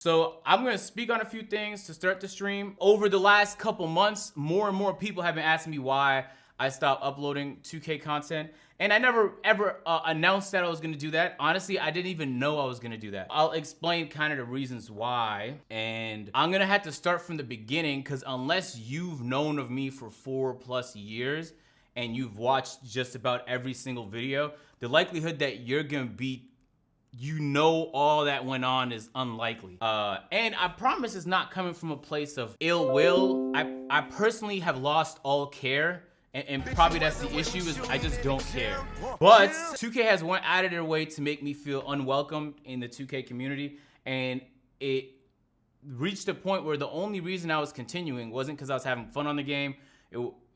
So I'm gonna speak on a few things to start the stream. Over the last couple months, more and more people have been asking me why I stopped uploading 2K content. And I never ever announced that I was gonna do that. Honestly, I didn't even know I was gonna do that. I'll explain kind of the reasons why. And I'm gonna have to start from the beginning because unless you've known of me for 4+ years and you've watched just about every single video, the likelihood that you're gonna be all that went on is unlikely. And I promise it's not coming from a place of ill will. I personally have lost all care, and probably that's the issue, is I just don't care. But 2K has went out of their way to make me feel unwelcome in the 2K community, and it reached a point where the only reason I was continuing wasn't because I was having fun on the game.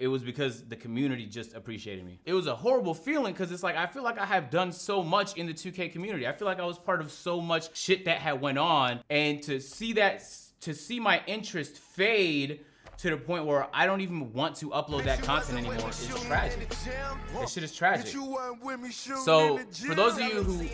It was because the community just appreciated me. It was a horrible feeling because it's like I feel like I have done so much in the 2K community. I feel like I was part of so much shit that had went on, and to see my interest fade to the point where I don't even want to upload that content anymore is tragic. This shit is tragic. So for those of you who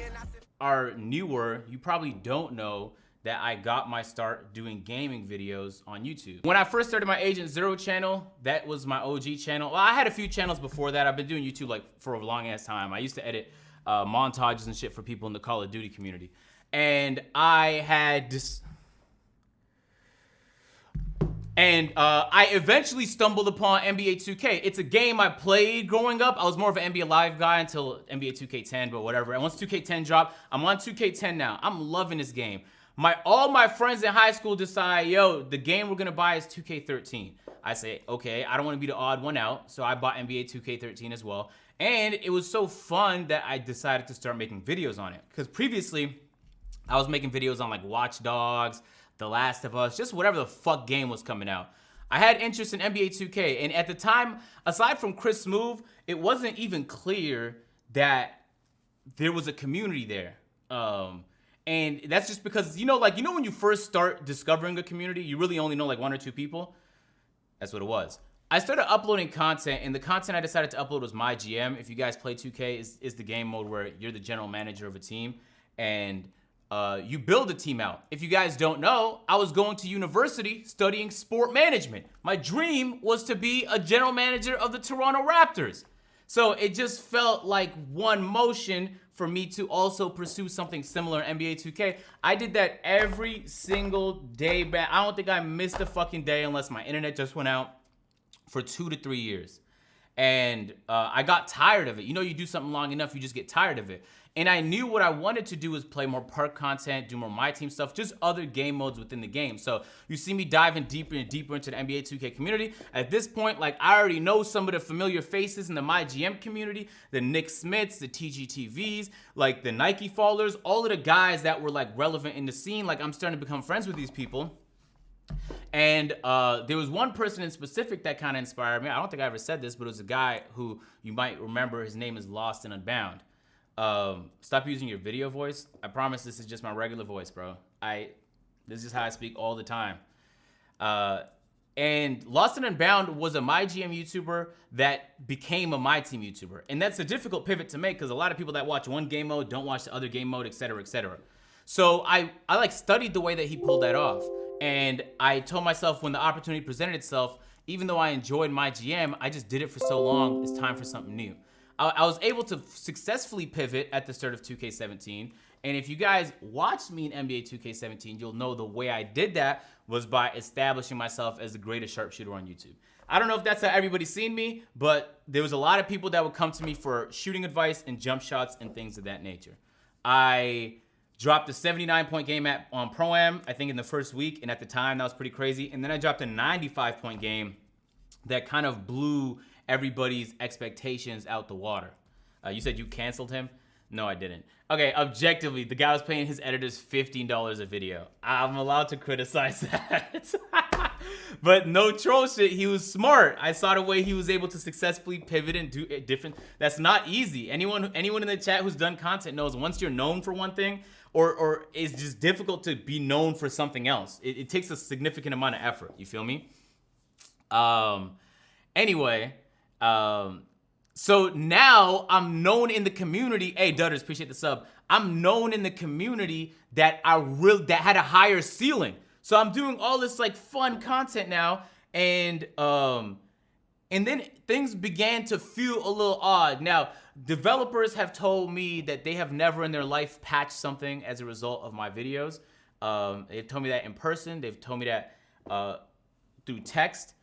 are newer, you probably don't know that I got my start doing gaming videos on YouTube. When I first started my Agent Zero channel, that was my OG channel. Well, I had a few channels before that. I've been doing YouTube like for a long ass time. I used to edit montages and shit for people in the Call of Duty community. And I had this... And I eventually stumbled upon NBA 2K. It's a game I played growing up. I was more of an NBA Live guy until NBA 2K10, but whatever. And once 2K10 dropped, I'm on 2K10 now. I'm loving this game. All my friends in high school decide, yo, the game we're gonna buy is 2K13. I say, okay, I don't wanna be the odd one out, so I bought NBA 2K13 as well. And it was so fun that I decided to start making videos on it. Because previously, I was making videos on like Watch Dogs, The Last of Us, just whatever the fuck game was coming out. I had interest in NBA 2K, and at the time, aside from Chris Smoove, it wasn't even clear that there was a community there. And that's just because, you know when you first start discovering a community, you really only know like 1 or 2 people? That's what it was. I started uploading content, and the content I decided to upload was my GM. If you guys play 2K, is the game mode where you're the general manager of a team, and you build a team out. If you guys don't know, I was going to university studying sport management. My dream was to be a general manager of the Toronto Raptors. So it just felt like one motion for me to also pursue something similar in NBA 2K. I did that every single day back. I don't think I missed a fucking day unless my internet just went out for 2 to 3 years. And I got tired of it. You know, you do something long enough, you just get tired of it. And I knew what I wanted to do was play more park content, do more My Team stuff, just other game modes within the game. So you see me diving deeper and deeper into the NBA 2K community. At this point, like, I already know some of the familiar faces in the MyGM community, the Nick Smiths, the TGTVs, like the Nike Fallers, all of the guys that were like relevant in the scene. Like, I'm starting to become friends with these people. And there was one person in specific that kind of inspired me. I don't think I ever said this, but it was a guy who you might remember. His name is Lost and Unbound. Stop using your video voice. I promise this is just my regular voice, bro. This is how I speak all the time. And Lost and Unbound was a MyGM YouTuber that became a My Team YouTuber. And that's a difficult pivot to make because a lot of people that watch one game mode don't watch the other game mode, etc., etc. So I like studied the way that he pulled that off. And I told myself when the opportunity presented itself, even though I enjoyed MyGM, I just did it for so long, it's time for something new. I was able to successfully pivot at the start of 2K17. And if you guys watched me in NBA 2K17, you'll know the way I did that was by establishing myself as the greatest sharpshooter on YouTube. I don't know if that's how everybody's seen me, but there was a lot of people that would come to me for shooting advice and jump shots and things of that nature. I dropped a 79-point game on Pro-Am, I think in the first week, and at the time that was pretty crazy. And then I dropped a 95-point game that kind of blew everybody's expectations out the water. You said you canceled him? No, I didn't. Okay, objectively, the guy was paying his editors $15 a video. I'm allowed to criticize that. But no troll shit, he was smart. I saw the way he was able to successfully pivot and do it different. That's not easy. Anyone in the chat who's done content knows once you're known for one thing, or it's just difficult to be known for something else. It takes a significant amount of effort, you feel me? Anyway, So now I'm known in the community. Hey, Dutters, appreciate the sub. I'm known in the community that that had a higher ceiling. So I'm doing all this like fun content now, and then things began to feel a little odd. Now, developers have told me that they have never in their life patched something as a result of my videos. They've told me that in person. They've told me that through text.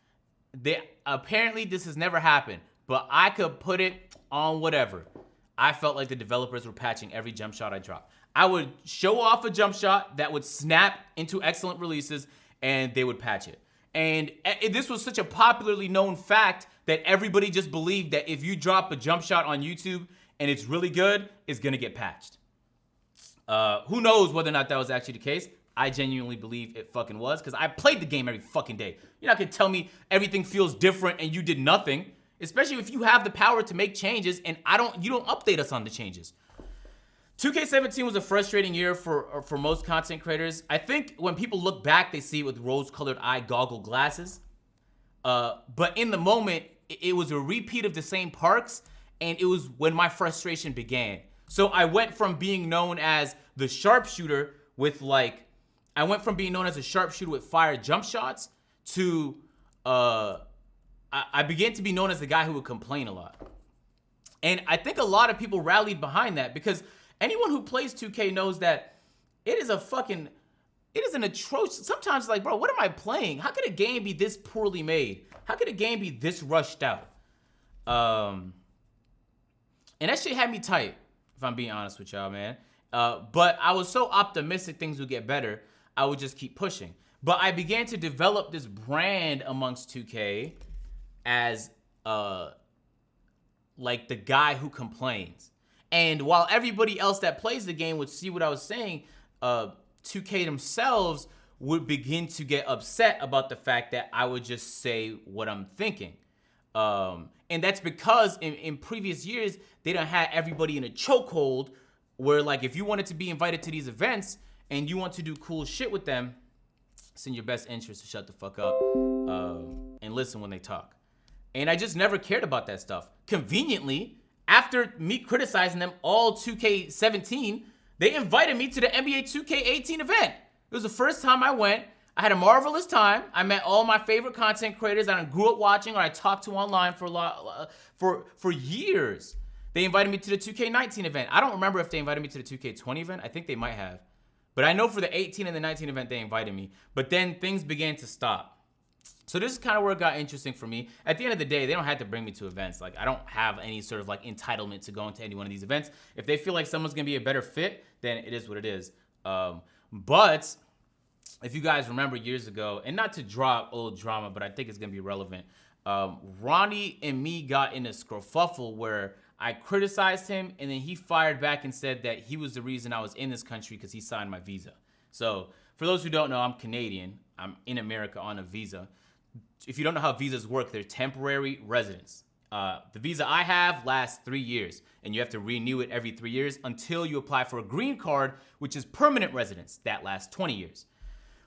Apparently this has never happened, but I could put it on whatever. I felt like the developers were patching every jump shot I dropped. I would show off a jump shot that would snap into excellent releases, and they would patch it. And this was such a popularly known fact that everybody just believed that if you drop a jump shot on YouTube and it's really good, it's gonna get patched. Who knows whether or not that was actually the case? I genuinely believe it fucking was, because I played the game every fucking day. You're not gonna tell me everything feels different and you did nothing, especially if you have the power to make changes and you don't update us on the changes. 2K17 was a frustrating year for most content creators. I think when people look back, they see it with rose-colored eye goggle glasses. But in the moment, it was a repeat of the same parks, and it was when my frustration began. So I went from being known as the sharpshooter with fire jump shots to I began to be known as the guy who would complain a lot. And I think a lot of people rallied behind that, because anyone who plays 2K knows that it is an atrocious, sometimes like, bro, what am I playing? How could a game be this poorly made? How could a game be this rushed out? And that shit had me tight, if I'm being honest with y'all, man. But I was so optimistic things would get better, I would just keep pushing. But I began to develop this brand amongst 2K as like the guy who complains. And while everybody else that plays the game would see what I was saying, 2K themselves would begin to get upset about the fact that I would just say what I'm thinking. And that's because in previous years, they done had everybody in a chokehold where, like, if you wanted to be invited to these events and you want to do cool shit with them, it's in your best interest to shut the fuck up and listen when they talk. And I just never cared about that stuff. Conveniently, after me criticizing them all 2K17, they invited me to the NBA 2K18 event. It was the first time I went. I had a marvelous time. I met all my favorite content creators that I grew up watching or I talked to online for years. They invited me to the 2K19 event. I don't remember if they invited me to the 2K20 event. I think they might have. But I know for the 18 and the 19 event, they invited me. But then things began to stop. So this is kind of where it got interesting for me. At the end of the day, they don't have to bring me to events. Like, I don't have any sort of like entitlement to go into any one of these events. If they feel like someone's gonna be a better fit, then it is what it is. But if you guys remember years ago, and not to draw old drama, but I think it's gonna be relevant. Ronnie and me got in a scruffle where I criticized him, and then he fired back and said that he was the reason I was in this country because he signed my visa. So for those who don't know, I'm Canadian. I'm in America on a visa. If you don't know how visas work, they're temporary residence. The visa I have lasts 3 years, and you have to renew it every 3 years until you apply for a green card, which is permanent residence. That lasts 20 years.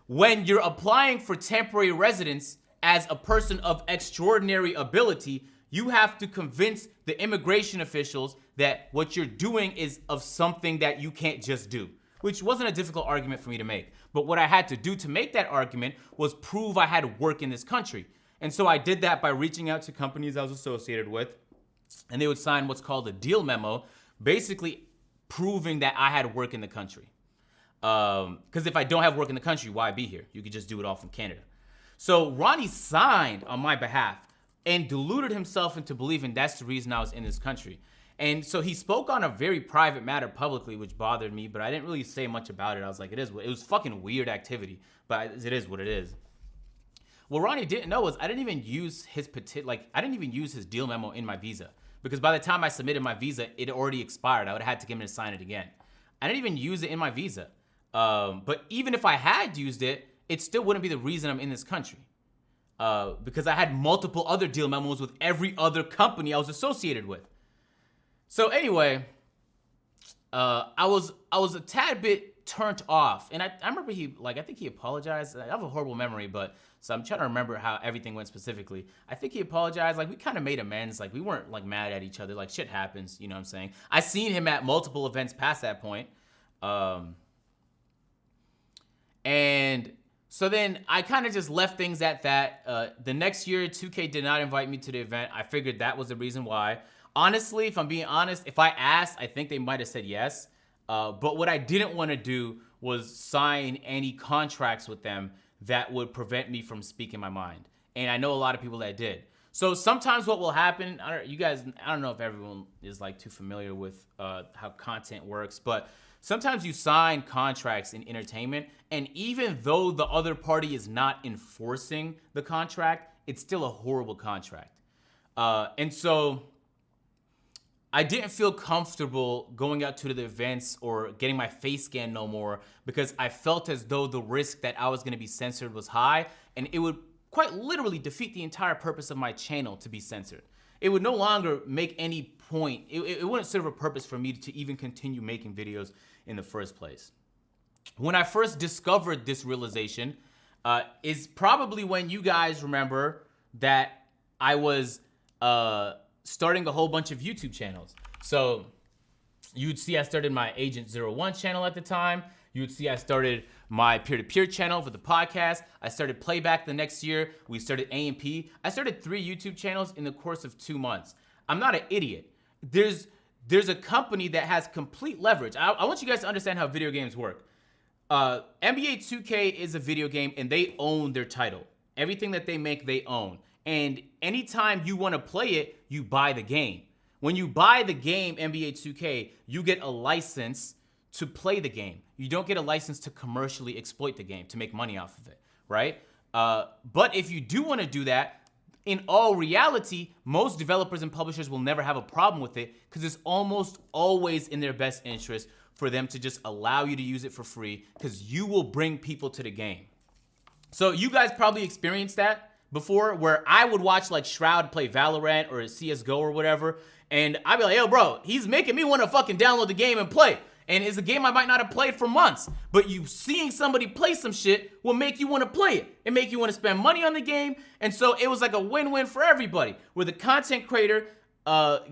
When you're applying for temporary residence as a person of extraordinary ability, you have to convince the immigration officials that what you're doing is of something that you can't just do, which wasn't a difficult argument for me to make. But what I had to do to make that argument was prove I had work in this country. And so I did that by reaching out to companies I was associated with, and they would sign what's called a deal memo, basically proving that I had work in the country. Because if I don't have work in the country, why be here? You could just do it all from Canada. So Ronnie signed on my behalf and deluded himself into believing that's the reason I was in this country. And so he spoke on a very private matter publicly, which bothered me, but I didn't really say much about it. I was like, it was fucking weird activity, but it is what it is. What Ronnie didn't know was I didn't even use his deal memo in my visa, because by the time I submitted my visa, it already expired. I would have had to get him to sign it again. I didn't even use it in my visa. But even if I had used it, it still wouldn't be the reason I'm in this country. Because I had multiple other deal memos with every other company I was associated with. So anyway, I was a tad bit turned off. And I remember I think he apologized. I have a horrible memory, but so I'm trying to remember how everything went specifically. I think he apologized. Like, we kind of made amends. Like, we weren't like mad at each other. Like, shit happens, you know what I'm saying? I seen him at multiple events past that point. And so then I kind of just left things at that. The next year, 2K did not invite me to the event. I figured that was the reason why. Honestly, if I'm being honest, if I asked, I think they might have said yes. But what I didn't want to do was sign any contracts with them that would prevent me from speaking my mind. And I know a lot of people that did. So sometimes what will happen, I don't know if everyone is like too familiar with how content works, but sometimes you sign contracts in entertainment, and even though the other party is not enforcing the contract, it's still a horrible contract. And so I didn't feel comfortable going out to the events or getting my face scanned no more, because I felt as though the risk that I was going to be censored was high, and it would quite literally defeat the entire purpose of my channel to be censored. It would no longer make any point. It wouldn't serve a purpose for me to even continue making videos in the first place. When I first discovered this realization is probably when you guys remember that I was starting a whole bunch of YouTube channels. So you'd see I started my Agent 01 channel at the time. You would see I started my peer-to-peer channel for the podcast. I started Playback the next year. We started AMP. I started 3 YouTube channels in the course of 2 months. I'm not an idiot. There's a company that has complete leverage. I want you guys to understand how video games work. NBA 2K is a video game, and they own their title. Everything that they make, they own. And anytime you want to play it, you buy the game. When you buy the game, NBA 2K, you get a license to play the game. You don't get a license to commercially exploit the game, to make money off of it, right? But if you do want to do that, in all reality, most developers and publishers will never have a problem with it, because it's almost always in their best interest for them to just allow you to use it for free, because you will bring people to the game. So you guys probably experienced that before, where I would watch like Shroud play Valorant or CSGO or whatever, and I'd be like, yo, bro, he's making me want to fucking download the game and play. And it's a game I might not have played for months, but you seeing somebody play some shit will make you want to play it and make you want to spend money on the game. And so it was like a win-win for everybody, where the content creator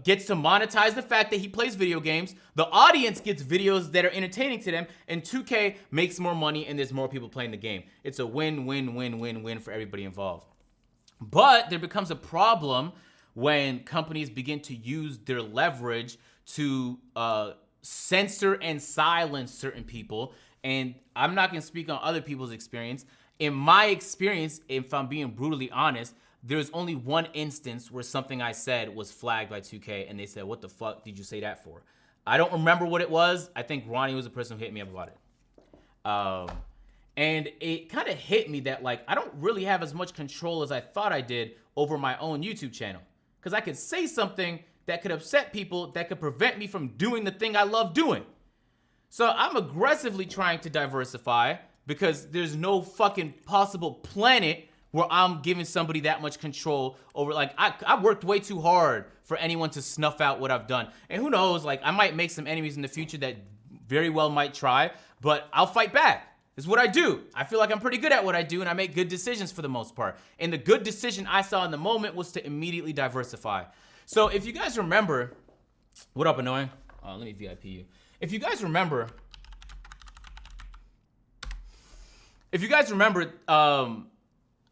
gets to monetize the fact that he plays video games, the audience gets videos that are entertaining to them, and 2K makes more money and there's more people playing the game. It's a win-win-win-win-win for everybody involved. But there becomes a problem when companies begin to use their leverage to censor and silence certain people. And I'm not going to speak on other people's experience. In my experience, if I'm being brutally honest, there's only one instance where something I said was flagged by 2K, and they said, what the fuck did you say that for? I don't remember what it was. I think Ronnie was the person who hit me up about it. And it kind of hit me that, like, I don't really have as much control as I thought I did over my own YouTube channel. Because I could say something that could upset people, that could prevent me from doing the thing I love doing. So I'm aggressively trying to diversify, because there's no fucking possible planet where I'm giving somebody that much control over, like, I worked way too hard for anyone to snuff out what I've done. And who knows, like, I might make some enemies in the future that very well might try, but I'll fight back. It's what I do. I feel like I'm pretty good at what I do, and I make good decisions for the most part. And the good decision I saw in the moment was to immediately diversify. So if you guys remember, what up, Annoying? Let me VIP you. If you guys remember,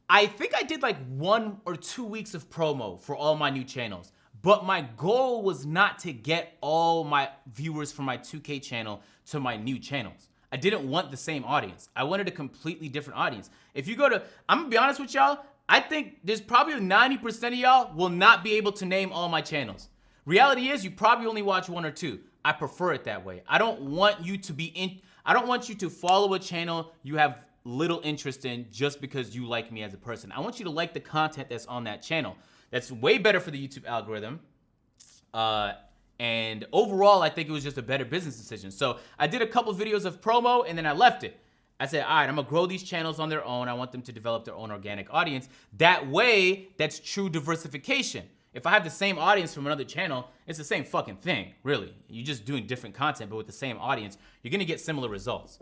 I think I did like 1 or 2 weeks of promo for all my new channels. But my goal was not to get all my viewers from my 2K channel to my new channels. I didn't want the same audience. I wanted a completely different audience. If you go to, I'm gonna be honest with y'all, I think there's probably 90% of y'all will not be able to name all my channels. Reality is, you probably only watch 1 or 2. I prefer it that way. I don't want you to follow a channel you have little interest in just because you like me as a person. I want you to like the content that's on that channel. That's way better for the YouTube algorithm. And overall, I think it was just a better business decision. So I did a couple videos of promo, and then I left it. I said, all right, I'm gonna grow these channels on their own. I want them to develop their own organic audience. That way, that's true diversification. If I have the same audience from another channel, it's the same fucking thing, really. You're just doing different content, but with the same audience, you're gonna get similar results.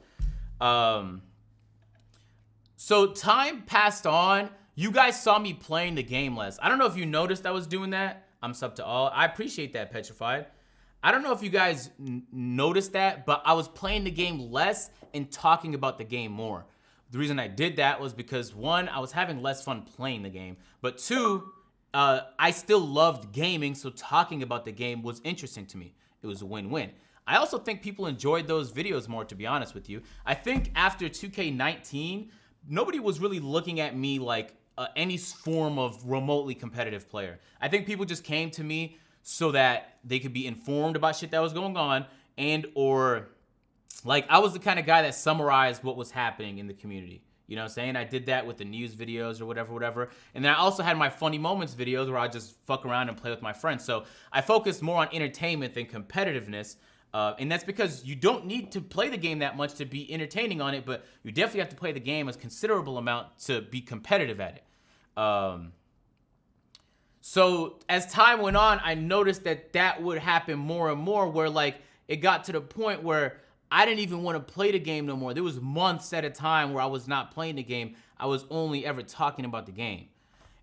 So time passed on. You guys saw me playing the game less. I don't know if you noticed I was doing that. I'm sub to all. I appreciate that, Petrified. I don't know if you guys noticed that, but I was playing the game less and talking about the game more. The reason I did that was because, one, I was having less fun playing the game, but two, I still loved gaming, so talking about the game was interesting to me. It was a win-win. I also think people enjoyed those videos more, to be honest with you. I think after 2K19, nobody was really looking at me like any form of remotely competitive player. I think people just came to me so that they could be informed about shit that was going on, and or like I was the kind of guy that summarized what was happening in the community. You know what I'm saying? I did that with the news videos or whatever. And then I also had my funny moments videos where I just fuck around and play with my friends. So I focused more on entertainment than competitiveness. And that's because you don't need to play the game that much to be entertaining on it, but you definitely have to play the game a considerable amount to be competitive at it. So as time went on, I noticed that would happen more and more, where like it got to the point where I didn't even want to play the game no more. There was months at a time where I was not playing the game. I was only ever talking about the game.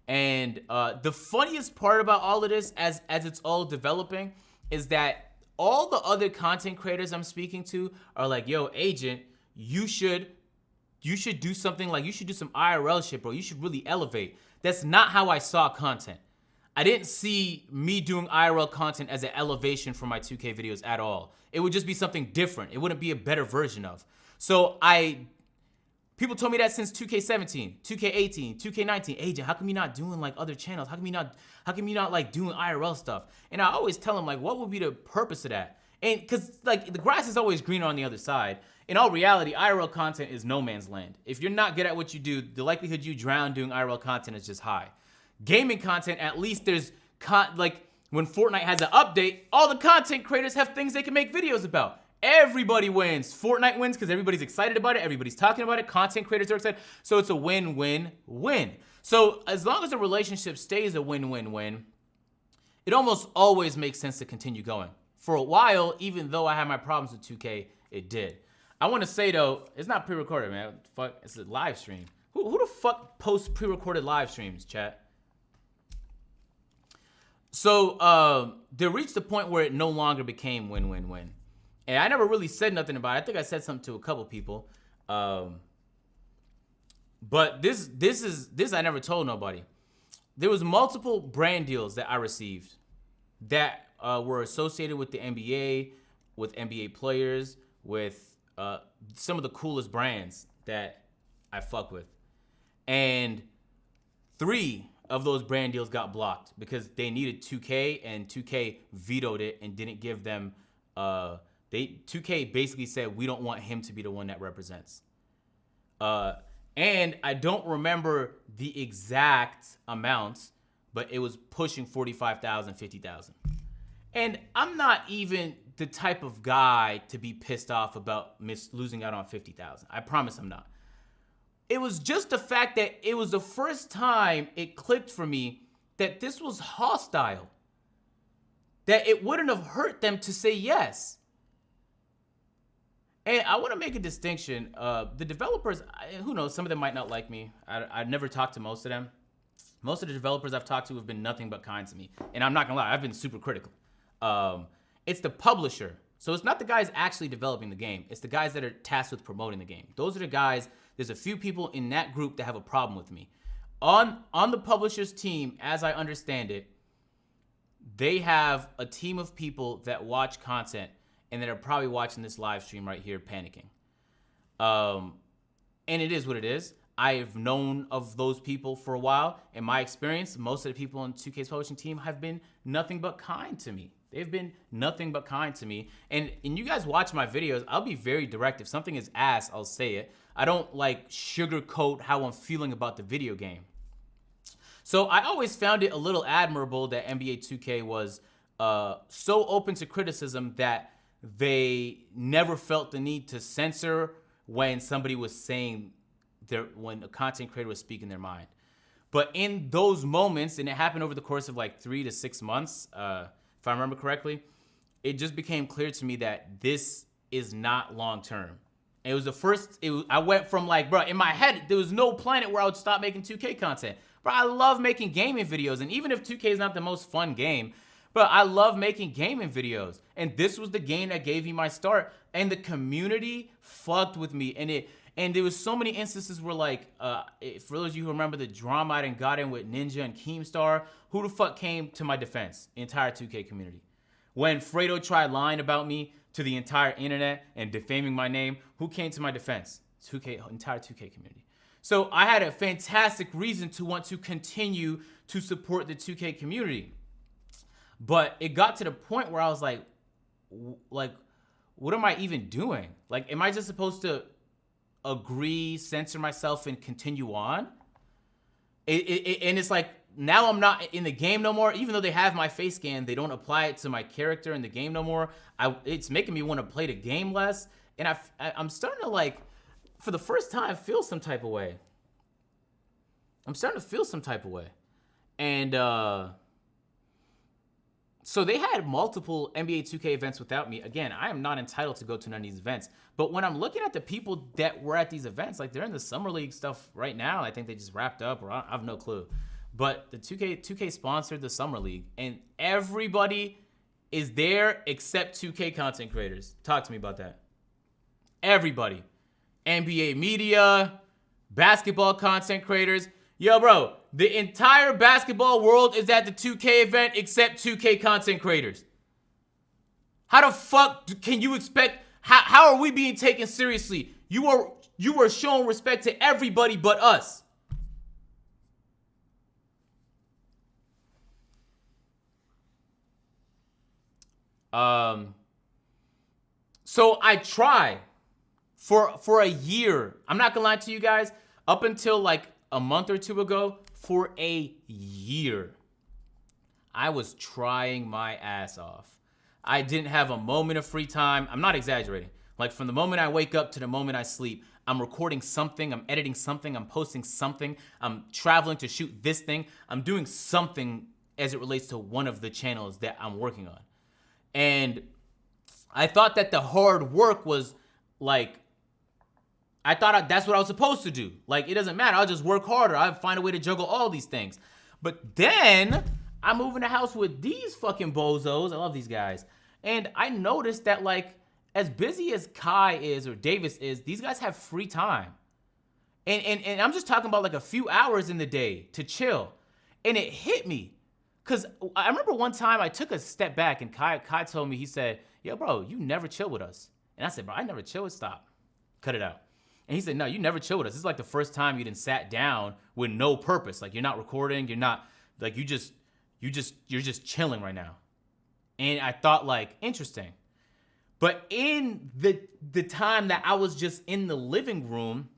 And the funniest part about all of this, as it's all developing, is that all the other content creators I'm speaking to are like, yo, Agent, you should do something, like you should do some IRL shit, bro. You should really elevate. That's not how I saw content. I didn't see me doing IRL content as an elevation for my 2K videos at all. It would just be something different. It wouldn't be a better version of. So people told me that since 2K17, 2K18, 2K19, Agent, how come you not doing like other channels? How come you not like doing IRL stuff? And I always tell them like, what would be the purpose of that? And cause like the grass is always greener on the other side. In all reality, IRL content is no man's land. If you're not good at what you do, the likelihood you drown doing IRL content is just high. Gaming content, at least there's like when Fortnite has an update, all the content creators have things they can make videos about. Everybody wins. Fortnite wins because everybody's excited about it. Everybody's talking about it. Content creators are excited. So it's a win-win-win. So as long as the relationship stays a win-win-win, it almost always makes sense to continue going. For a while, even though I had my problems with 2K, it did. I want to say though, it's not pre-recorded, man. Fuck, it's a live stream. Who the fuck posts pre-recorded live streams, chat? So they reached the point where it no longer became win-win-win. And I never really said nothing about it. I think I said something to a couple people. But this I never told nobody. There was multiple brand deals that I received that were associated with the NBA, with NBA players, with some of the coolest brands that I fuck with. And 3 of those brand deals got blocked because they needed 2K and 2K vetoed it and didn't give them 2K basically said, we don't want him to be the one that represents. And I don't remember the exact amounts, but it was pushing 45,000, 50,000. And I'm not even the type of guy to be pissed off about losing out on 50,000. I promise I'm not. It was just the fact that it was the first time it clicked for me that this was hostile. That it wouldn't have hurt them to say yes. And I want to make a distinction. The developers, who knows, some of them might not like me. I've never talked to most of them. Most of the developers I've talked to have been nothing but kind to me. And I'm not going to lie, I've been super critical. It's the publisher. So it's not the guys actually developing the game. It's the guys that are tasked with promoting the game. Those are the guys. There's a few people in that group that have a problem with me. On the publisher's team, as I understand it, they have a team of people that watch content and that are probably watching this live stream right here panicking. And it is what it is. I've known of those people for a while. In my experience, most of the people on 2K's publishing team have been nothing but kind to me. They've been nothing but kind to me. And you guys watch my videos, I'll be very direct. If something is ass, I'll say it. I don't like sugarcoat how I'm feeling about the video game. So I always found it a little admirable that NBA 2K was so open to criticism that they never felt the need to censor when somebody was saying when a content creator was speaking their mind. But in those moments, and it happened over the course of like 3 to 6 months, if I remember correctly, it just became clear to me that this is not long term. It was the first, I went from like, bro, in my head, there was no planet where I would stop making 2K content. Bro, I love making gaming videos. And even if 2K is not the most fun game, but I love making gaming videos. And this was the game that gave me my start. And the community fucked with me. And there was so many instances where like, for those of you who remember the drama I done got in with Ninja and Keemstar, who the fuck came to my defense? The entire 2K community. When Fredo tried lying about me to the entire internet and defaming my name, who came to my defense? Entire 2K community. So I had a fantastic reason to want to continue to support the 2K community. But it got to the point where I was like, what am I even doing? Like, am I just supposed to agree, censor myself, and continue on? And it's like, now I'm not in the game no more. Even though they have my face scan, they don't apply it to my character in the game no more. It's making me want to play the game less. And I'm starting to, like, for the first time, feel some type of way. I'm starting to feel some type of way. And so they had multiple NBA 2K events without me. Again, I am not entitled to go to none of these events. But when I'm looking at the people that were at these events, like they're in the Summer League stuff right now. I think they just wrapped up, or I have no clue. But the 2K sponsored the Summer League, and everybody is there except 2K content creators. Talk to me about that. Everybody. NBA media, basketball content creators. Yo, bro, the entire basketball world is at the 2K event except 2K content creators. How the fuck can you expect, how are we being taken seriously? You were showing respect to everybody but us. So I tried for a year. I'm not gonna lie to you guys, up until like a month or two ago, for a year, I was trying my ass off. I didn't have a moment of free time. I'm not exaggerating. Like from the moment I wake up to the moment I sleep, I'm recording something, I'm editing something, I'm posting something, I'm traveling to shoot this thing, I'm doing something as it relates to one of the channels that I'm working on. And I thought that the hard work was like, I thought that's what I was supposed to do. Like, it doesn't matter. I'll just work harder. I'll find a way to juggle all these things. But then I move in a house with these fucking bozos. I love these guys. And I noticed that, like, as busy as Kai is or Davis is, these guys have free time. And I'm just talking about like a few hours in the day to chill. And it hit me. Because I remember one time I took a step back and Kai told me, he said, yo, bro, you never chill with us. And I said, bro, I never chill with Stop. Cut it out. And he said, no, you never chill with us. This is like the first time you didn't sat down with no purpose. Like you're not recording. You're not like, you're just chilling right now. And I thought like, interesting. But in the time that I was just in the living room,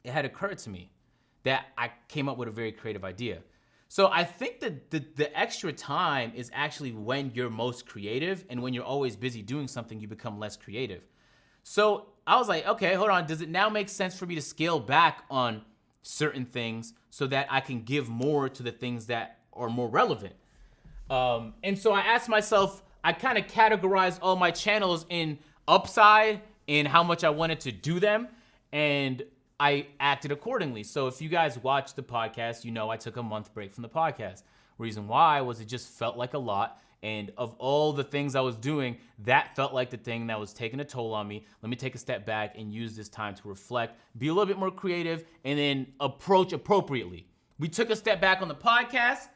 it had occurred to me that I came up with a very creative idea. So I think that the extra time is actually when you're most creative, and when you're always busy doing something, you become less creative. So I was like, okay, hold on. Does it now make sense for me to scale back on certain things so that I can give more to the things that are more relevant? And so I asked myself, I kind of categorized all my channels in upside and how much I wanted to do them, and I acted accordingly. So if you guys watch the podcast, you know I took a month break from the podcast. Reason why was it just felt like a lot. And of all the things I was doing, that felt like the thing that was taking a toll on me. Let me take a step back and use this time to reflect, be a little bit more creative, and then approach appropriately. We took a step back on the podcast.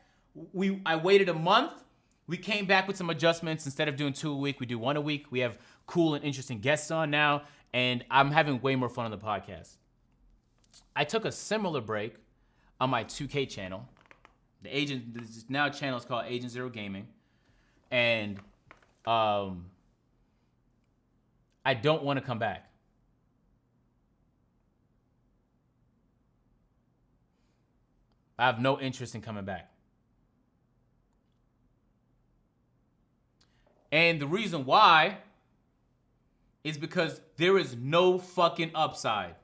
I waited a month. We came back with some adjustments. Instead of doing 2 a week, we do 1 a week. We have cool and interesting guests on now, and I'm having way more fun on the podcast. I took a similar break on my 2K channel. This now channel is called Agent Zero Gaming. And I don't want to come back. I have no interest in coming back. And the reason why is because there is no fucking upside.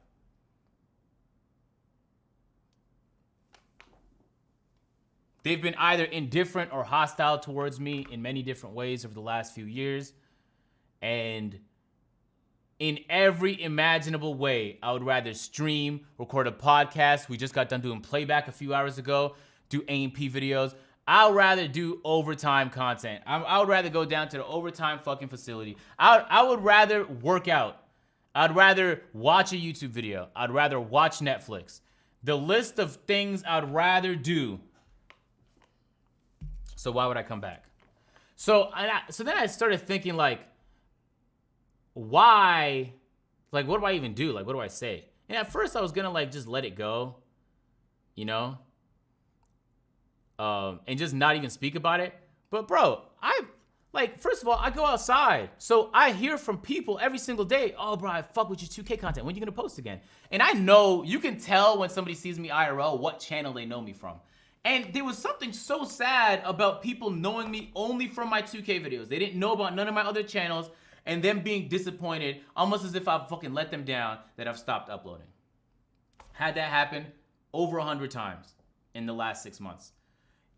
They've been either indifferent or hostile towards me in many different ways over the last few years. And in every imaginable way, I would rather stream, record a podcast. We just got done doing playback a few hours ago, do A&P videos. I'd rather do overtime content. I would rather go down to the overtime fucking facility. I would rather work out. I'd rather watch a YouTube video. I'd rather watch Netflix. The list of things I'd rather do. So why would I come back? So then I started thinking, like, why? Like, what do I even do? Like, what do I say? And at first I was gonna like just let it go, you know? And just not even speak about it. But bro, first of all, I go outside. So I hear from people every single day, oh bro, I fuck with your 2K content. When you gonna post again? And I know, you can tell when somebody sees me IRL what channel they know me from. And there was something so sad about people knowing me only from my 2K videos. They didn't know about none of my other channels, and them being disappointed, almost as if I fucking let them down, that I've stopped uploading. Had that happen over 100 times in the last 6 months.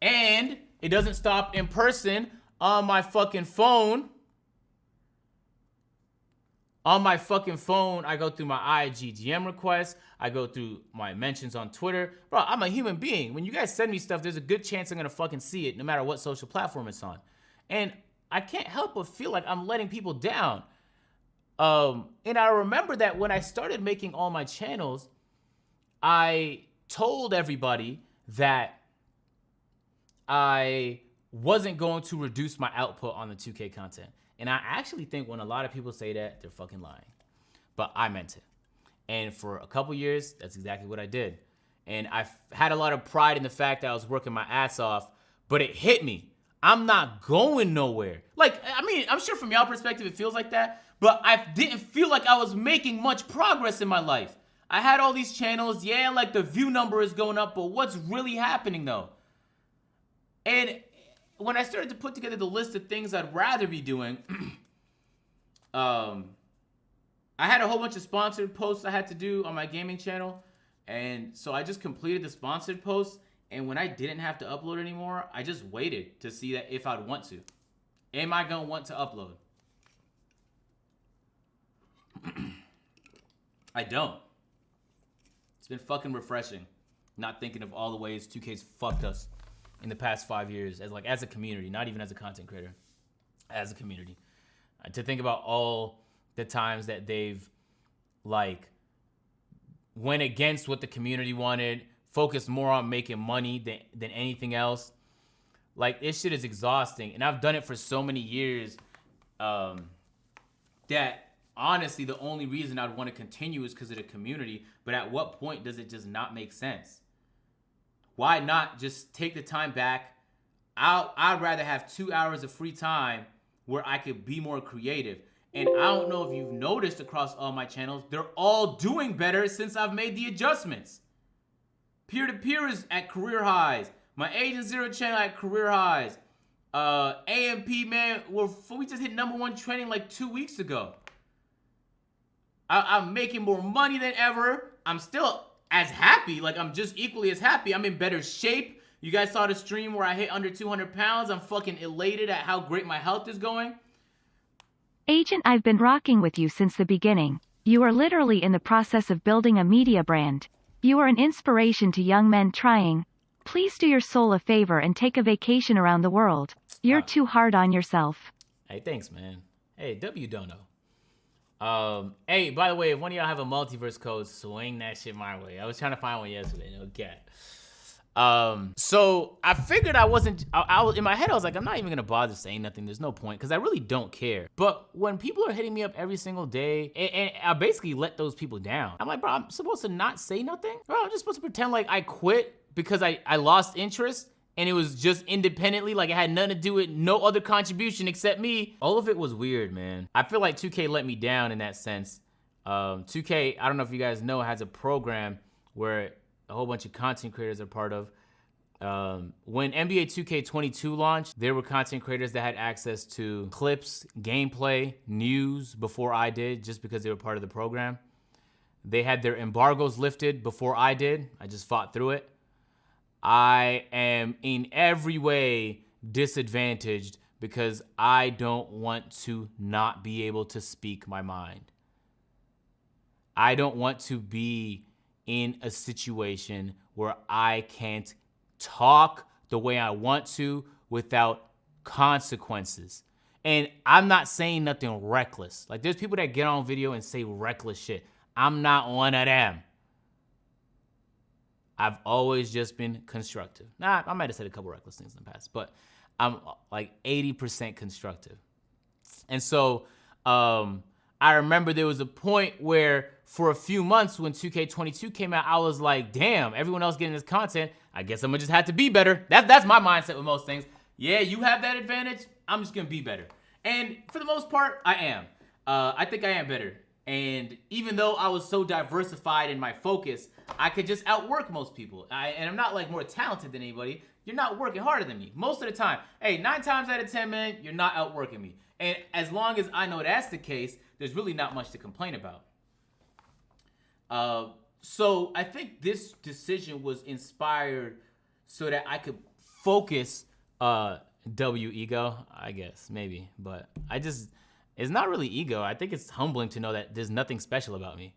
And it doesn't stop in person. On my fucking phone, I go through my IG DM requests. I go through my mentions on Twitter. Bro, I'm a human being. When you guys send me stuff, there's a good chance I'm gonna fucking see it no matter what social platform it's on. And I can't help but feel like I'm letting people down. And I remember that when I started making all my channels, I told everybody that I wasn't going to reduce my output on the 2K content. And I actually think when a lot of people say that, they're fucking lying. But I meant it. And for a couple years, that's exactly what I did. And I've had a lot of pride in the fact that I was working my ass off, but it hit me. I'm not going nowhere. Like, I mean, I'm sure from y'all perspective it feels like that, but I didn't feel like I was making much progress in my life. I had all these channels, yeah, like the view number is going up, but what's really happening though? And when I started to put together the list of things I'd rather be doing, I had a whole bunch of sponsored posts I had to do on my gaming channel. And so I just completed the sponsored posts. And when I didn't have to upload anymore, I just waited to see that if I'd want to. Am I going to want to upload? I don't. It's been fucking refreshing not thinking of all the ways 2K's fucked us in the past 5 years as a community, not even as a content creator, as a community. To think about all the times that they've like went against what the community wanted, focused more on making money than anything else. Like, this shit is exhausting. And I've done it for so many years that honestly, the only reason I'd want to continue is because of the community. But at what point does it just not make sense? Why not just take the time back? I'd rather have 2 hours of free time where I could be more creative. And I don't know if you've noticed across all my channels, they're all doing better since I've made the adjustments. Peer-to-peer is at career highs. My Agent Zero channel at career highs. A&P, man, we just hit #1 trending like 2 weeks ago. I'm making more money than ever. I'm still as happy. Like, I'm just equally as happy. I'm in better shape. You guys saw the stream where I hit under 200 pounds. I'm fucking elated at how great my health is going. Agent, I've been rocking with you since the beginning. You are literally in the process of building a media brand. You are an inspiration to young men trying. Please do your soul a favor and take a vacation around the world. You're too hard on yourself. Hey, thanks, man. Hey, W don't know. Hey, by the way, if one of y'all have a multiverse code, swing that shit my way. I was trying to find one yesterday. Okay. So I figured I was in my head, I was like, I'm not even gonna bother saying nothing. There's no point, because I really don't care. But when people are hitting me up every single day, and I basically let those people down, I'm like, bro, I'm supposed to not say nothing? Bro, I'm just supposed to pretend like I quit because I lost interest, and it was just independently, like it had nothing to do with no other contribution except me. All of it was weird, man. I feel like 2K let me down in that sense. 2K, I don't know if you guys know, has a program where a whole bunch of content creators are part of. When NBA 2K22 launched, there were content creators that had access to clips, gameplay, news before I did, just because they were part of the program. They had their embargoes lifted before I did. I just fought through it. I am in every way disadvantaged because I don't want to not be able to speak my mind. I don't want to be in a situation where I can't talk the way I want to without consequences. And I'm not saying nothing reckless. Like, there's people that get on video and say reckless shit. I'm not one of them. I've always just been constructive. Nah, I might have said a couple reckless things in the past, but I'm like 80% constructive. And so I remember there was a point where for a few months when 2K22 came out, I was like, damn, everyone else getting this content. I guess I'm gonna just have to be better. That's my mindset with most things. Yeah, you have that advantage. I'm just gonna be better. And for the most part, I am. I think I am better. And even though I was so diversified in my focus, I could just outwork most people. And I'm not like more talented than anybody. You're not working harder than me most of the time. Hey, 9 times out of 10, man, you're not outworking me. And as long as I know that's the case, there's really not much to complain about. So I think this decision was inspired so that I could focus, W ego, I guess, maybe. But it's not really ego. I think it's humbling to know that there's nothing special about me.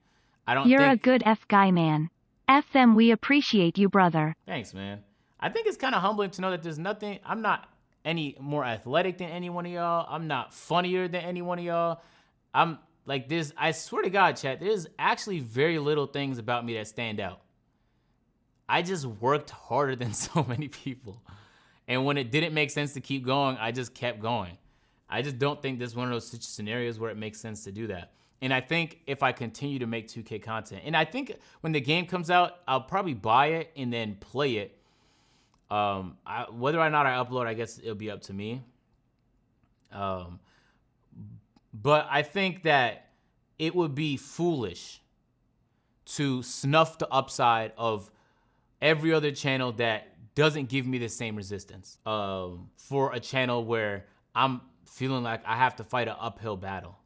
You're a good F guy, man. F them, we appreciate you, brother. Thanks, man. I think it's kind of humbling to know that there's nothing, I'm not any more athletic than any one of y'all. I'm not funnier than any one of y'all. I'm like this, I swear to God, chat, there's actually very little things about me that stand out. I just worked harder than so many people. And when it didn't make sense to keep going, I just kept going. I just don't think this is one of those scenarios where it makes sense to do that. And I think if I continue to make 2K content, and I think when the game comes out, I'll probably buy it and then play it. Whether or not I upload, I guess it'll be up to me. But I think that it would be foolish to snuff the upside of every other channel that doesn't give me the same resistance. For a channel where I'm feeling like I have to fight an uphill battle.